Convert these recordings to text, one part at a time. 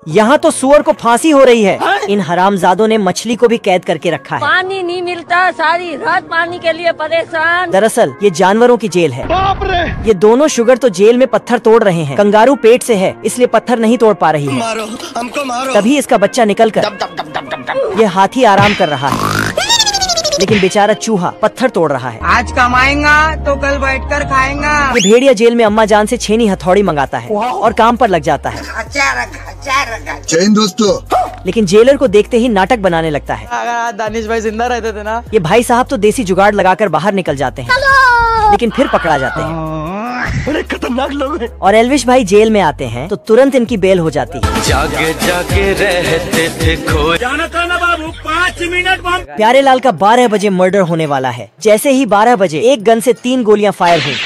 यहाँ तो सुअर को फांसी हो रही है। इन हरामजादों ने मछली को भी कैद करके रखा है। पानी नहीं मिलता, सारी रात पानी के लिए परेशान। दरअसल ये जानवरों की जेल है। बाप रे! ये दोनों शुगर तो जेल में पत्थर तोड़ रहे हैं। कंगारू पेट से है इसलिए पत्थर नहीं तोड़ पा रही है। मारो, हमको मारो। तभी इसका बच्चा निकल कर ये हाथी आराम कर रहा है, लेकिन बेचारा चूहा पत्थर तोड़ रहा है। आज कमाएगा तो कल बैठकर खाएगा। ये भेड़िया जेल में अम्मा जान से छेनी हथौड़ी मंगाता है और काम पर लग जाता है। जय हिंद दोस्तों। लेकिन जेलर को देखते ही नाटक बनाने लगता है। अगर दानिश भाई जिंदा रहते थे ना। ये भाई साहब तो देसी जुगाड़ लगाकर बाहर निकल जाते हैं, लेकिन फिर पकड़ा जाते हैं। बड़े खतरनाक लोग हैं। और एल्विश भाई जेल में आते हैं तो तुरंत इनकी बेल हो जाती है। जागे जागे रहते थे खोए। जाना था ना बाबू, 5 मिनट बाद। प्यारे लाल का 12 बजे मर्डर होने वाला है। जैसे ही 12 बजे एक गन से 3 गोलियां फायर हुई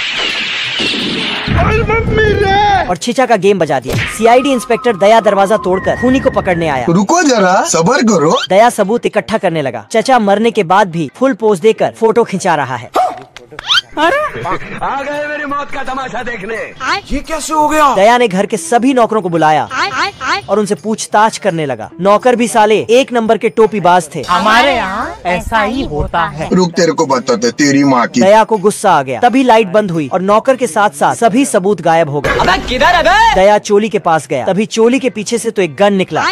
और छिचा का गेम बजा दिया। सीआईडी इंस्पेक्टर दया दरवाजा तोड़कर खूनी को पकड़ने आया। रुको जरा, सब्र करो। दया सबूत इकट्ठा करने लगा। चचा मरने के बाद भी फुल पोज देकर फोटो खिंचा रहा है। आ गए मेरी मौत का तमाशा देखने। ये कैसे हो गया? दया ने घर के सभी नौकरों को बुलाया और उनसे पूछताछ करने लगा। नौकर भी साले 1 नंबर के टोपीबाज थे। हमारे यहाँ ऐसा ही होता है। रुक, तेरे को बताते तेरी माँ की। दया को गुस्सा आ गया। तभी लाइट बंद हुई और नौकर के साथ साथ सभी सबूत गायब हो गए। अबे किधर है? दया चोली के पास गया। तभी चोली के पीछे से तो एक गन निकला।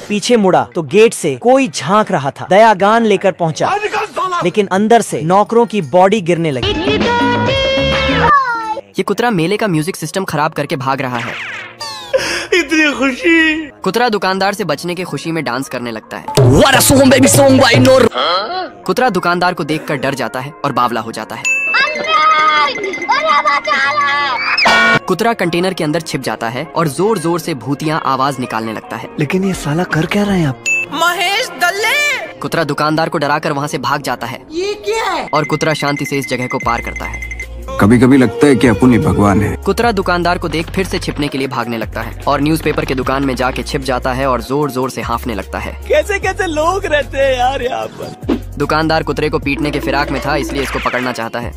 पीछे मुड़ा तो गेट से कोई झांक रहा था। दया गान लेकर पहुंचा, लेकिन अंदर से नौकरों की बॉडी गिरने लगी। ये कुतरा मेले का म्यूजिक सिस्टम खराब करके भाग रहा है। इतनी खुशी। कुतरा दुकानदार से बचने की खुशी में डांस करने लगता है। What a song, baby song by Noor। कुतरा दुकानदार को देखकर डर जाता है और बावला हो जाता है। कुतरा कंटेनर के अंदर छिप जाता है और जोर जोर से भूतिया आवाज निकालने लगता है। लेकिन ये साला कर क्या रहे हैं आप? महेश दल्ले। कुतरा दुकानदार को डराकर वहाँ से भाग जाता है। ये क्या है? और कुतरा शांति से इस जगह को पार करता है। कभी कभी लगता है कि अपन ही भगवान है। कुतरा दुकानदार को देख फिर से छिपने के लिए भागने लगता है और न्यूज़पेपर के दुकान में जाके छिप जाता है और जोर जोर से हांफने लगता है। कैसे कैसे लोग रहते हैं यार यहाँ पर। दुकानदार कुतरे को पीटने के फिराक में था, इसलिए इसको पकड़ना चाहता है।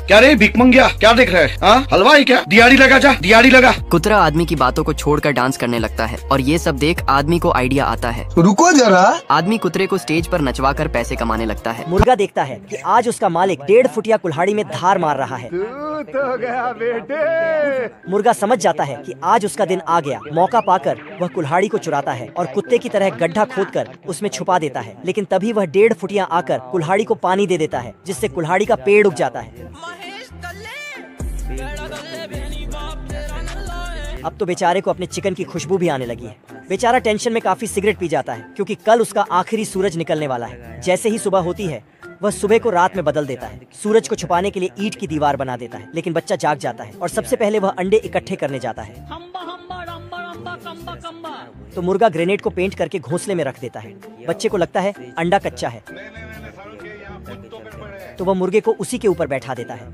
क्या रे भिख मंगिया, क्या देख रहे हैं? हाँ? हलवाई क्या? दिहाड़ी लगा जा, दिहाड़ी लगा। कुतरा आदमी की बातों को छोड़कर डांस करने लगता है और ये सब देख आदमी को आइडिया आता है। रुको जरा। आदमी कुतरे को स्टेज पर नचवाकर पैसे कमाने लगता है। मुर्गा देखता है कि आज उसका मालिक 1.5 फुटिया कुल्हाड़ी में धार मार रहा है। तो गया बेटे। मुर्गा समझ जाता है कि आज उसका दिन आ गया। मौका पाकर वह कुल्हाड़ी को चुराता है और कुत्ते की तरह गड्ढा खोदकर उसमें छुपा देता है। लेकिन तभी वह 1.5 फुटिया आकर कुल्हाड़ी को पानी दे देता है, जिससे कुल्हाड़ी का पेड़ उग जाता है। अब तो बेचारे को अपने चिकन की खुशबू भी आने लगी है। बेचारा टेंशन में काफी सिगरेट पी जाता है, क्योंकि कल उसका आखिरी सूरज निकलने वाला है। जैसे ही सुबह होती है वह सुबह को रात में बदल देता है। सूरज को छुपाने के लिए ईंट की दीवार बना देता है, लेकिन बच्चा जाग जाता है और सबसे पहले वह अंडे इकट्ठे करने जाता है। तो मुर्गा ग्रेनेड को पेंट करके घोंसले में रख देता है। बच्चे को लगता है अंडा कच्चा है, तो वह मुर्गे को उसी के ऊपर बैठा देता है।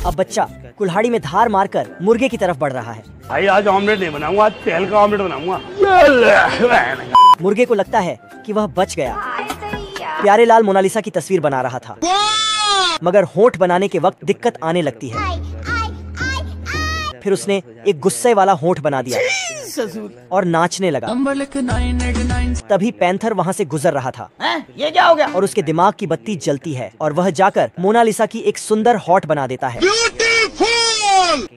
अब बच्चा कुल्हाड़ी में धार मारकर मुर्गे की तरफ बढ़ रहा है। भाई आज ऑमलेट नहीं बनाऊंगा, आज तेल का ऑमलेट बनाऊंगा। मुर्गे को लगता है कि वह बच गया। प्यारे लाल मोनालिसा की तस्वीर बना रहा था, मगर होंठ बनाने के वक्त दिक्कत आने लगती है। फिर उसने एक गुस्से वाला होंठ बना दिया और नाचने लगा। तभी पैंथर वहाँ से गुजर रहा था। ये क्या हो गया? और उसके दिमाग की बत्ती जलती है और वह जाकर मोनालिसा की एक सुंदर हॉट बना देता है।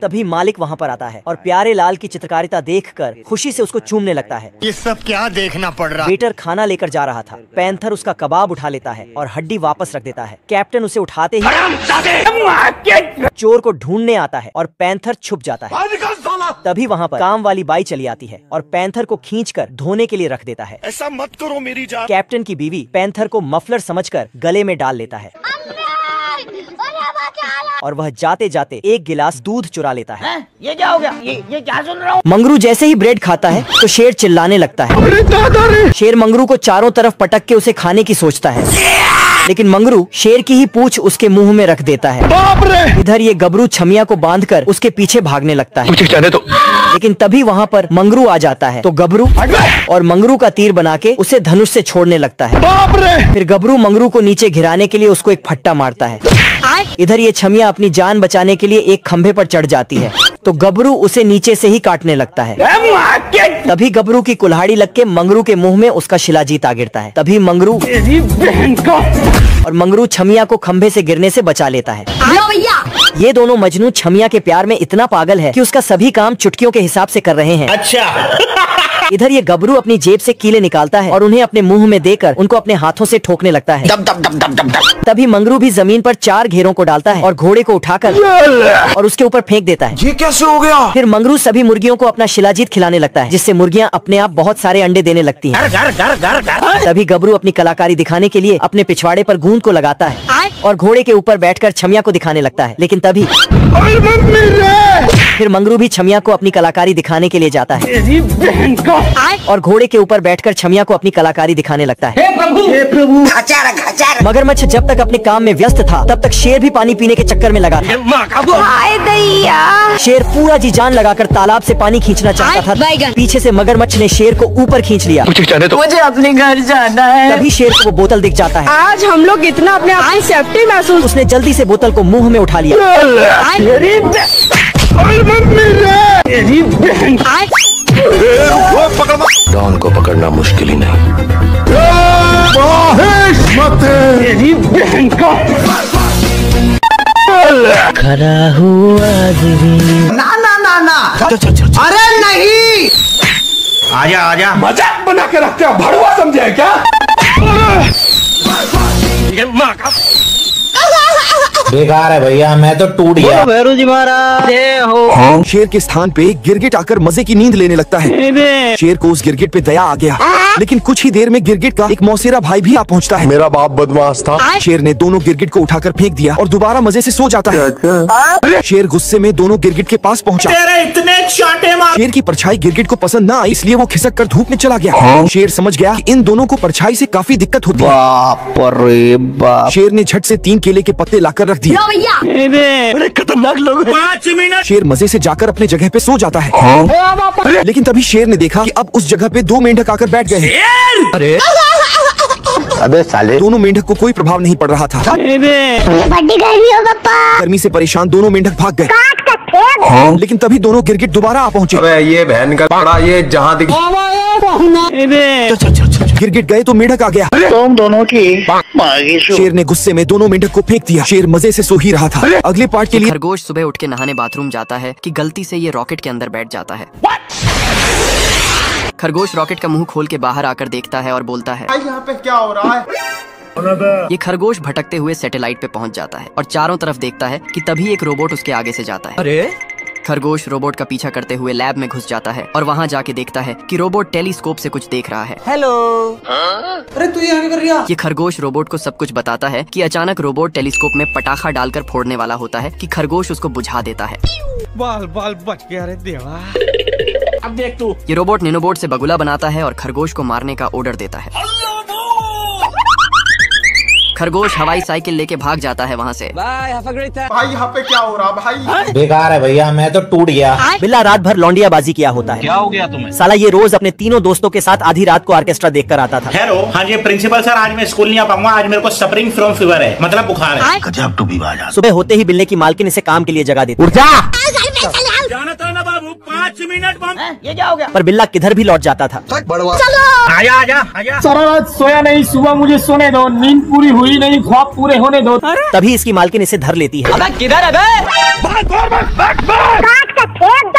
तभी मालिक वहाँ पर आता है और प्यारे लाल की चित्रकारिता देखकर खुशी से उसको चूमने लगता है। ये सब क्या देखना पड़ रहा? वेटर खाना लेकर जा रहा था। पैंथर उसका कबाब उठा लेता है और हड्डी वापस रख देता है। कैप्टन उसे उठाते ही चोर को ढूंढने आता है और पैंथर छुप जाता है। तभी वहाँ पर काम वाली बाई चली आती है और पैंथर को खींचकर धोने के लिए रख देता है। ऐसा मत करो मेरी जान। कैप्टन की बीवी पैंथर को मफलर समझकर गले में डाल लेता है और वह जाते जाते एक गिलास दूध चुरा लेता है। ये क्या हो गया? ये क्या सुन रहा हूँ? मंगरू जैसे ही ब्रेड खाता है तो शेर चिल्लाने लगता है। शेर मंगरू को चारों तरफ पटक के उसे खाने की सोचता है, लेकिन मंगरू शेर की ही पूंछ उसके मुंह में रख देता है। बाप रे! इधर ये गबरू छमिया को बांधकर उसके पीछे भागने लगता है। मुझे जाने दो। लेकिन तभी वहाँ पर मंगरू आ जाता है तो गबरू और मंगरू का तीर बना के उसे धनुष से छोड़ने लगता है। बाप रे! फिर गबरू मंगरू को नीचे गिराने के लिए उसको एक फट्टा मारता है। इधर ये छमिया अपनी जान बचाने के लिए एक खंभे पर चढ़ जाती है तो गबरू उसे नीचे से ही काटने लगता है। तभी गबरू की कुल्हाड़ी लग के मंगरू के मुंह में उसका शिलाजीत आ गिरता है। तभी मंगरू और मंगरू छमिया को खंभे से गिरने से बचा लेता है। ये दोनों मजनू छमिया के प्यार में इतना पागल है कि उसका सभी काम चुटकियों के हिसाब से कर रहे हैं। अच्छा। इधर ये गबरू अपनी जेब से कीले निकालता है और उन्हें अपने मुंह में देकर उनको अपने हाथों से ठोकने लगता है। तभी मंगरू भी जमीन पर 4 घेरों को डालता है और घोड़े को उठाकर और उसके ऊपर फेंक देता है। ये कैसे हो गया? फिर मंगरू सभी मुर्गियों को अपना शिलाजीत खिलाने लगता है, जिससे मुर्गियां अपने आप बहुत सारे अंडे देने लगती हैं। तभी गबरू अपनी कलाकारी दिखाने के लिए अपने पिछवाड़े पर गूंद को लगाता है और घोड़े के ऊपर बैठकर छमिया को दिखाने लगता है। लेकिन तभी फिर मंगरू भी छमिया को अपनी कलाकारी दिखाने के लिए जाता है और घोड़े के ऊपर बैठकर छमिया को अपनी कलाकारी दिखाने लगता है। हे प्रभु। मगरमच्छ जब तक अपने काम में व्यस्त था तब तक शेर भी पानी पीने के चक्कर में लगा था। शेर पूरा जी जान लगाकर तालाब से पानी खींचना चाहता था। पीछे से मगरमच्छ ने शेर को ऊपर खींच लिया। मुझे अपने घर जाना है। तभी शेर को वो बोतल दिख जाता है। आज हम लोग इतना अपने आप की सेफ्टी महसूस। उसने जल्दी से बोतल को मुंह में उठा लिया। डॉन को पकड़ना मुश्किल ही नहीं। खड़ा हुआ ना ना ना ना। अरे नहीं। आजा आजा। मजाक बना के रखते हो, भड़वा समझे क्या? बेकार है भैया, मैं तो टूट गया। भैरू जी महाराज। शेर के स्थान पे गिरगिट आकर मजे की नींद लेने लगता है। शेर को उस गिरगिट पे दया आ गया, लेकिन कुछ ही देर में गिरगिट का एक मौसेरा भाई भी आ पहुंचता है। मेरा बाप बदमाश था। शेर ने दोनों गिरगिट को उठाकर फेंक दिया और दोबारा मजे से सो जाता है। शेर गुस्से में दोनों गिरगिट के पास पहुंचा। इतने चाटे मार। शेर की परछाई गिरगिट को पसंद ना आई, इसलिए वो खिसक कर धूप में चला गया। शेर समझ गया कि इन दोनों को परछाई से काफी दिक्कत होती है। शेर ने झट से 3 केले के पत्ते लाकर रख दिए। अरे खतरनाक लोग। 5 मिनट। शेर मजे से जाकर अपने जगह पे सो जाता है। लेकिन तभी शेर ने देखा कि अब उस जगह पे 2 मेंढक आकर बैठ गए हैं। अरे अबे साले। दोनों मेंढक को कोई प्रभाव नहीं पड़ रहा था। गर्मी से परेशान दोनों मेंढक भाग गए। लेकिन तभी दोनों गिरगिट दोबारा आ पहुंचे। अबे ये बहन का बड़ा, ये जहाँ दिख। गिरगिट गए तो मेंढक आ गया। तुम दोनों की शेर ने गुस्से में दोनों मेंढक को फेंक दिया। शेर मजे से सो ही रहा था। अगले पार्ट के लिए खरगोश सुबह उठ के नहाने बाथरूम जाता है कि गलती से ये रॉकेट के अंदर बैठ जाता है। खरगोश रॉकेट का मुंह खोल के बाहर आकर देखता है और बोलता है, यहाँ पे क्या हो रहा है? ये खरगोश भटकते हुए सैटेलाइट पे पहुंच जाता है और चारों तरफ देखता है कि तभी एक रोबोट उसके आगे से जाता है। अरे खरगोश रोबोट का पीछा करते हुए लैब में घुस जाता है और वहाँ जाके देखता है कि रोबोट टेलीस्कोप से कुछ देख रहा है। हेलो। अरे तू यहाँ क्या कर रहा? ये खरगोश रोबोट को सब कुछ बताता है कि अचानक रोबोट टेलीस्कोप में पटाखा डालकर फोड़ने वाला होता है कि खरगोश उसको बुझा देता है। बाल बाल बच गया रे देवा। अब देख तू। ये रोबोट नैनोबोट से बगुला बनाता है और खरगोश को मारने का ऑर्डर देता है। खरगोश हवाई साइकिल लेके भाग जाता है वहाँ से। भाई यहाँ पे क्या हो रहा भाई? बेकार है भैया, मैं तो टूट गया। बिल्ला रात भर लौंडियाबाजी किया होता है। क्या हो गया तुम्हें? साला ये रोज अपने तीनों दोस्तों के साथ आधी रात को ऑर्केस्ट्रा देखकर आता था। हेलो, हाँ जी प्रिंसिपल सर, आज मैं स्कूल नहीं आ पाऊंगा। आज मेरे को सफरिंग फ्रॉम फीवर है, मतलब बुखार है। गजब टू भी बाजा। सुबह होते ही बिल्ले की मालकिन इसे काम के लिए जगा देती। जाना था ना बाबू, 5 मिनट बम। ये क्या हो गया? पर बिल्ला किधर भी लौट जाता था। आजा आजा आजा। सारा रात सोया नहीं, सुबह मुझे सोने दो, नींद पूरी हुई नहीं, ख्वाब पूरे होने दो। तभी इसकी मालकिन इसे धर लेती है। अबे किधर है बे?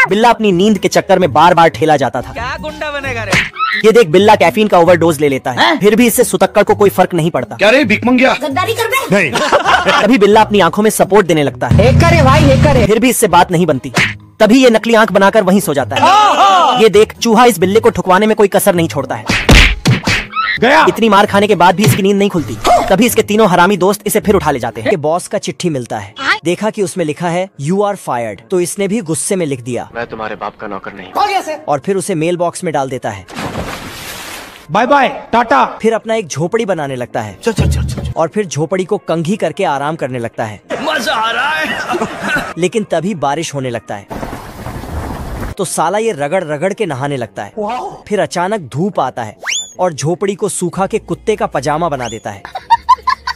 बिल्ला अपनी नींद के चक्कर में बार बार ठेला जाता था। क्या गुंडा बनेगा रे? ये देख बिल्ला कैफीन का ओवरडोज ले लेता है, फिर भी इससे सुतक्कड़ को कोई फर्क नहीं पड़ता। क्या रे भिख मंगिया? गद्दारी कर बे? नहीं। तभी बिल्ला अपनी आंखों में सपोर्ट देने लगता है। एक करे भाई, एक करे। फिर भी इससे बात नहीं बनती। तभी ये नकली आंख बनाकर वहीं सो जाता है। ये देख चूहा इस बिल्ले को ठुकवाने में कोई कसर नहीं छोड़ता है। गया। इतनी मार खाने के बाद भी इसकी नींद नहीं खुलती। तभी इसके तीनों हरामी दोस्त इसे फिर उठा ले जाते हैं। बॉस का चिट्ठी मिलता है। देखा कि उसमें लिखा है यू आर फायर्ड, तो इसने भी गुस्से में लिख दिया मैं तुम्हारे बाप का नौकर नहीं। और फिर उसे मेल बॉक्स में डाल देता है। Bye bye tata. फिर अपना एक झोपड़ी बनाने लगता है। और फिर झोपड़ी को कंघी करके आराम करने लगता है। मजा आ रहा है। लेकिन तभी बारिश होने लगता है तो साला ये रगड़ रगड़ के नहाने लगता है। फिर अचानक धूप आता है और झोपड़ी को सूखा के कुत्ते का पजामा बना देता है।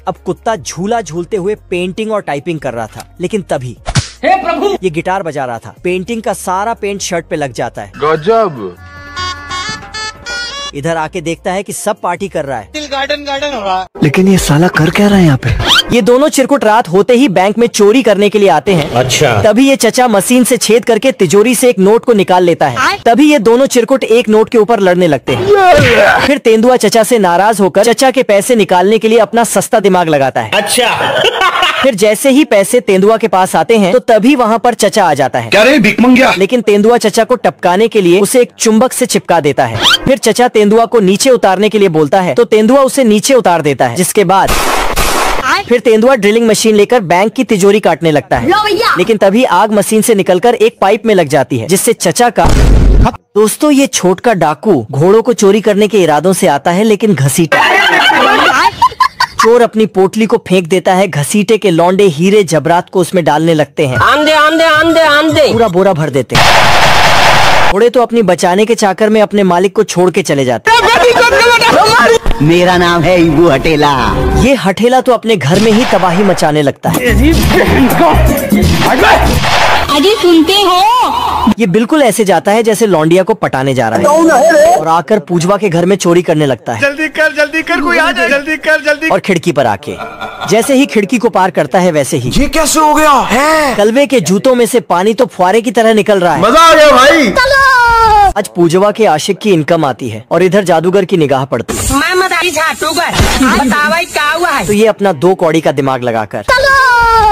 अब कुत्ता झूला झूलते हुए पेंटिंग और टाइपिंग कर रहा था, लेकिन तभी हे प्रभु, ये गिटार बजा रहा था। पेंटिंग का सारा पेंट शर्ट पे लग जाता है। गजब। इधर आके देखता है कि सब पार्टी कर रहा है। गार्डन हो रहा। लेकिन ये साला कर क्या रहा है यहाँ पे? ये दोनों चिरकुट रात होते ही बैंक में चोरी करने के लिए आते हैं। अच्छा। तभी ये चचा मशीन से छेद करके तिजोरी से एक नोट को निकाल लेता है। तभी ये दोनों चिरकुट एक नोट के ऊपर लड़ने लगते हैं। फिर तेंदुआ चचा से नाराज होकर चचा के पैसे निकालने के लिए अपना सस्ता दिमाग लगाता है। अच्छा। फिर जैसे ही पैसे तेंदुआ के पास आते हैं तो तभी वहाँ पर चचा आ जाता है। क्या रे भिख मंगिया? लेकिन तेंदुआ चचा को टपकाने के लिए उसे एक चुंबक से चिपका देता है। फिर चचा तेंदुआ को नीचे उतारने के लिए बोलता है तो तेंदुआ उसे नीचे उतार देता है। जिसके बाद फिर तेंदुआ ड्रिलिंग मशीन लेकर बैंक की तिजोरी काटने लगता है। लेकिन तभी आग मशीन से निकलकर एक पाइप में लग जाती है, जिससे चचा का दोस्तों ये छोटका डाकू घोड़ों को चोरी करने के इरादों से आता है, लेकिन घसीटा चोर अपनी पोटली को फेंक देता है। घसीटे के लौंडे हीरे जबरात को उसमें डालने लगते हैं। आंधे आंधे आंधे आंधे पूरा बोरा भर देते हैं। घोड़े तो अपनी बचाने के चाकर में अपने मालिक को छोड़ के चले जाते हैं। मेरा नाम है इबू हटेला। ये हठेला तो अपने घर में ही तबाही मचाने लगता है। अजी सुनते हो? ये बिल्कुल ऐसे जाता है जैसे लौंडिया को पटाने जा रहा है और आकर पूजवा के घर में चोरी करने लगता है। जल्दी कर कोई आ जाए। जल्दी कर। और खिड़की पर आके जैसे ही खिड़की को पार करता है वैसे ही ये कैसे हो गया है? कलवे के जूतों में से पानी तो फुहारे की तरह निकल रहा है। मजा आ गया भाई। आज पूजवा के आशिक की इनकम आती है और इधर जादूगर की निगाह पड़ती है। मैं मदारी बतावा क्या हुआ है? तो ये अपना 2 कौड़ी का दिमाग लगाकर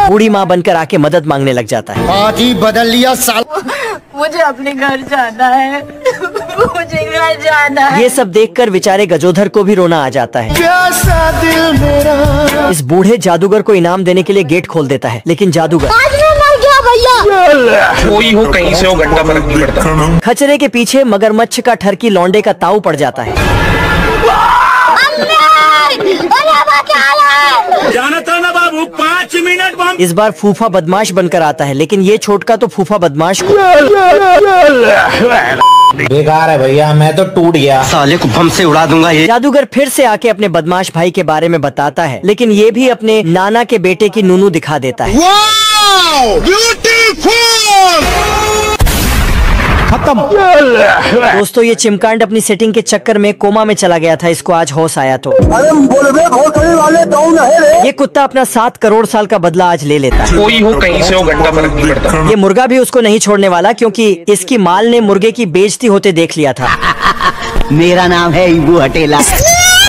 बूढ़ी माँ बनकर आके मदद मांगने लग जाता है। बात ही बदल लिया साल। मुझे अपने घर जाना है। मुझे घर जाना है। ये सब देखकर बेचारे गजोधर को भी रोना आ जाता है। प्यासा दिल मेरा। इस बूढ़े जादूगर को इनाम देने के लिए गेट खोल देता है, लेकिन जादूगर कोई हो कहीं से हो घंटा फर्क नहीं पड़ता। खचरे के पीछे मगरमच्छ का ठरकी लौंडे का ताऊ पड़ जाता है। जाना था ना बाबू 5 मिनट बम। इस बार फूफा बदमाश बनकर आता है, लेकिन ये छोटका तो फूफा बदमाश को बेकार है भैया, मैं तो टूट गया। साले को बम से उड़ा दूंगा ये। जादूगर फिर से आके अपने बदमाश भाई के बारे में बताता है, लेकिन ये भी अपने नाना के बेटे की नूनू दिखा देता है। खत्म। दोस्तों ये चिमकांड अपनी सेटिंग के चक्कर में कोमा में चला गया था, इसको आज होश आया तो ये कुत्ता अपना 7 करोड़ साल का बदला आज ले लेता है। कोई हो कहीं से हो घंटा फर्क नहीं पड़ता। ये मुर्गा भी उसको नहीं छोड़ने वाला, क्योंकि इसकी माल ने मुर्गे की बेइज्जती होते देख लिया था। मेरा नाम है इबू हटेला।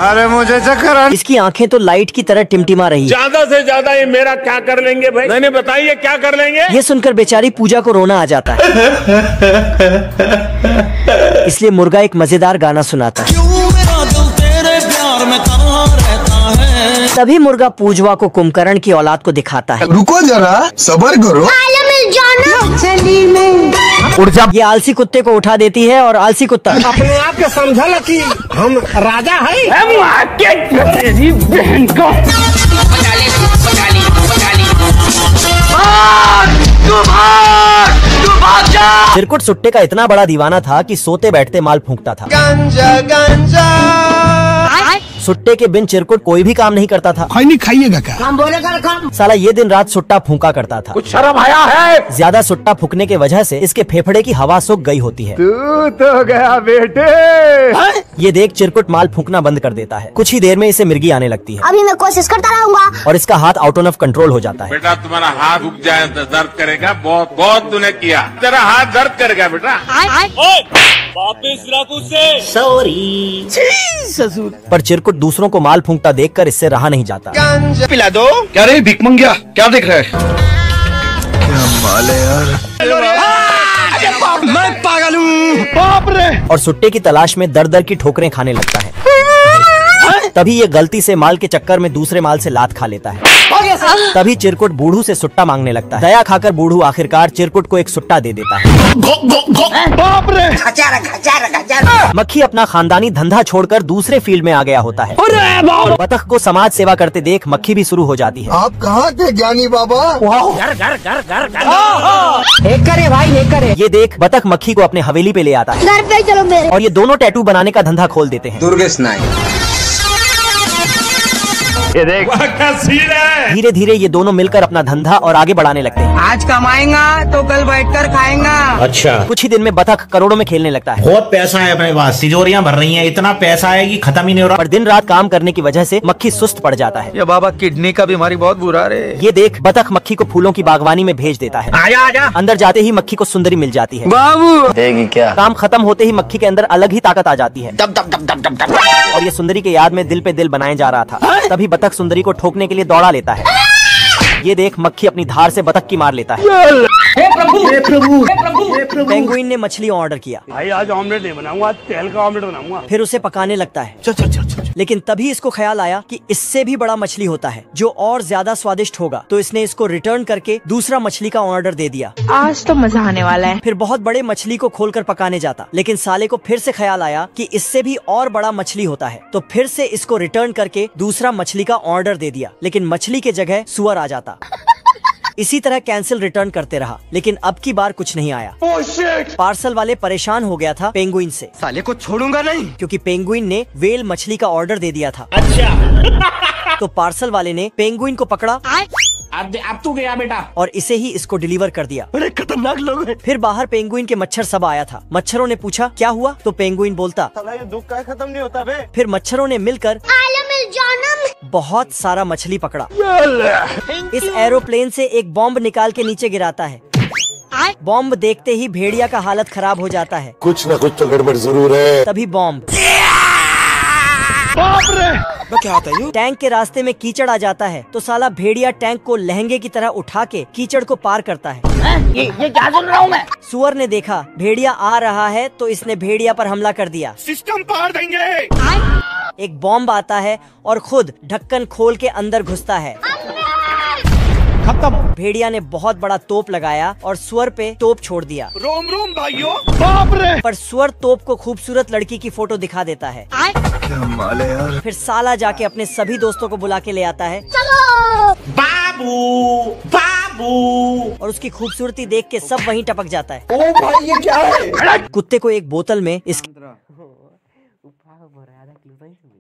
अरे मुझे चक्कर। इसकी आंखें तो लाइट की तरह टिमटिमा रही। ज्यादा से ज्यादा ये मेरा क्या कर लेंगे भाई? मैंने बताइए क्या कर लेंगे? ये सुनकर बेचारी पूजा को रोना आ जाता है। इसलिए मुर्गा एक मजेदार गाना सुनाता है। तभी मुर्गा पूजवा को कुंभकर्ण की औलाद को दिखाता है। रुको जरा सबर करो। ये आलसी कुत्ते को उठा देती है और आलसी कुत्ता अपने आप के समझा कि हम राजा है। चिरकुट सुट्टे का इतना बड़ा दीवाना था कि सोते बैठते माल फूंकता था। सुट्टे के बिन चिरकुट कोई भी काम नहीं करता था। नहीं खाइएगा क्या? हम बोले कर काम। साला ये दिन रात सुट्टा फूंका करता था। कुछ शर्म आया है? ज्यादा सुट्टा फूकने की वजह से इसके फेफड़े की हवा सूख गई होती है। तू तो गया बेटे। ये देख चिरकुट माल फूकना बंद कर देता है। कुछ ही देर में इसे मिर्गी आने लगती है अभी मैं कोशिश करता रहूंगा। और इसका हाथ आउट ऑफ कंट्रोल हो जाता है। बेटा तुम्हारा हाथ रुक जाए तो दर्द करेगा। बहुत बहुत तूने किया, तेरा हाथ दर्द करेगा बेटा। वापिस रख उसे। सॉरी ससुर। पर चिरकुट दूसरों को माल फूंकता देखकर इससे रहा नहीं जाता। पिला दो। क्या रे भिख मंगिया, क्या देख रहा है? मैं पागल हूँ। बाप रे। और सुट्टे की तलाश में दर दर की ठोकरें खाने लगता है। तभी ये गलती से माल के चक्कर में दूसरे माल से लात खा लेता है। तभी चिरकुट बूढ़ू से सुट्टा मांगने लगता है। दया खाकर बूढ़ू आखिरकार चिरकुट को एक सुट्टा दे देता है। बाप रे। मक्खी अपना खानदानी धंधा छोड़कर दूसरे फील्ड में आ गया होता है। बतख को समाज सेवा करते देख मक्खी भी शुरू हो जाती है। आप कहाँ थे ज्ञानी बाबा? घर घर घर घर घर। एक करे भाई एक करे। ये देख बतख मक्खी को अपने हवेली पे ले आता है घर पे चलो मेरे। और ये दोनों टैटू बनाने का धंधा खोल देते हैं। दुर्गेश नायक। धीरे धीरे ये दोनों मिलकर अपना धंधा और आगे बढ़ाने लगते हैं। आज कमाएगा तो कल बैठकर खाएगा। अच्छा, कुछ ही दिन में बतख करोड़ों में खेलने लगता है। बहुत पैसा है अपने पास, तिजोरियां भर रही हैं, इतना पैसा है कि खत्म ही नहीं हो रहा। पर दिन रात काम करने की वजह से मक्खी सुस्त पड़ जाता है। ये बाबा किडनी का बीमारी बहुत बुरा रे। ये देख बतख मक्खी को फूलों की बागवानी में भेज देता है। आजा आजा। अंदर जाते ही मक्खी को सुंदरी मिल जाती है। बाबू देगी क्या? काम खत्म होते ही मक्खी के अंदर अलग ही ताकत आ जाती है। और ये सुंदरी के याद में दिल पे दिल बनाए जा रहा था। तभी बतख सुंदरी को ठोकने के लिए दौड़ा लेता है। ये देख मक्खी अपनी धार से बतख की मार लेता है। पेंगुइन ने मछली ऑर्डर किया। भाई आज ऑमलेट नहीं बनाऊंगा, आज तेल का ऑमलेट बनाऊंगा। फिर उसे पकाने लगता है। लेकिन तभी इसको ख्याल आया कि इससे भी बड़ा मछली होता है जो और ज्यादा स्वादिष्ट होगा, तो इसने इसको रिटर्न करके दूसरा मछली का ऑर्डर दे दिया। आज तो मजा आने वाला है। फिर बहुत बड़े मछली को खोलकर पकाने जाता, लेकिन साले को फिर से ख्याल आया कि इससे भी और बड़ा मछली होता है, तो फिर से इसको रिटर्न करके दूसरा मछली का ऑर्डर दे दिया, लेकिन मछली के जगह सुअर आ जाता। इसी तरह कैंसिल रिटर्न करते रहा, लेकिन अब की बार कुछ नहीं आया। पार्सल वाले परेशान हो गया था पेंगुइन से। साले को छोड़ूंगा नहीं, क्योंकि पेंगुइन ने व्हेल मछली का ऑर्डर दे दिया था। अच्छा। तो पार्सल वाले ने पेंगुइन को पकड़ा अब तू गया बेटा। और इसे ही इसको डिलीवर कर दिया। अरे खतरनाक लोग हैं। फिर बाहर पेंगुइन के मच्छर सब आया था। मच्छरों ने पूछा क्या हुआ, तो पेंगुइन बोलता साला ये दुख का खत्म नहीं होता बे। फिर मच्छरों ने मिलकर बहुत सारा मछली पकड़ा। इस एरोप्लेन से एक बॉम्ब निकाल के नीचे गिराता है। बॉम्ब देखते ही भेड़िया का हालत खराब हो जाता है। कुछ न कुछ तो गड़बड़ जरूर है। तभी बॉम्ब क्या होता है? टैंक के रास्ते में कीचड़ आ जाता है, तो साला भेड़िया टैंक को लहंगे की तरह उठा के कीचड़ को पार करता है। ये क्या सुन रहा हूँ मैं? सुअर ने देखा भेड़िया आ रहा है, तो इसने भेड़िया पर हमला कर दिया। सिस्टम पार देंगे। एक बॉम्ब आता है और खुद ढक्कन खोल के अंदर घुसता है। खत्म। भेड़िया ने बहुत बड़ा तोप लगाया और सुअर पे तोप छोड़ दिया। रोम रोम भाइयों। बाप रे। पर सुअर तोप को खूबसूरत लड़की की फोटो दिखा देता है। क्या माल है यार। फिर साला जाके अपने सभी दोस्तों को बुला के ले आता है। बाबू बाबू। और उसकी खूबसूरती देख के सब वहीं टपक जाता है। ओ भाई ये क्या है? कुत्ते को एक बोतल में इस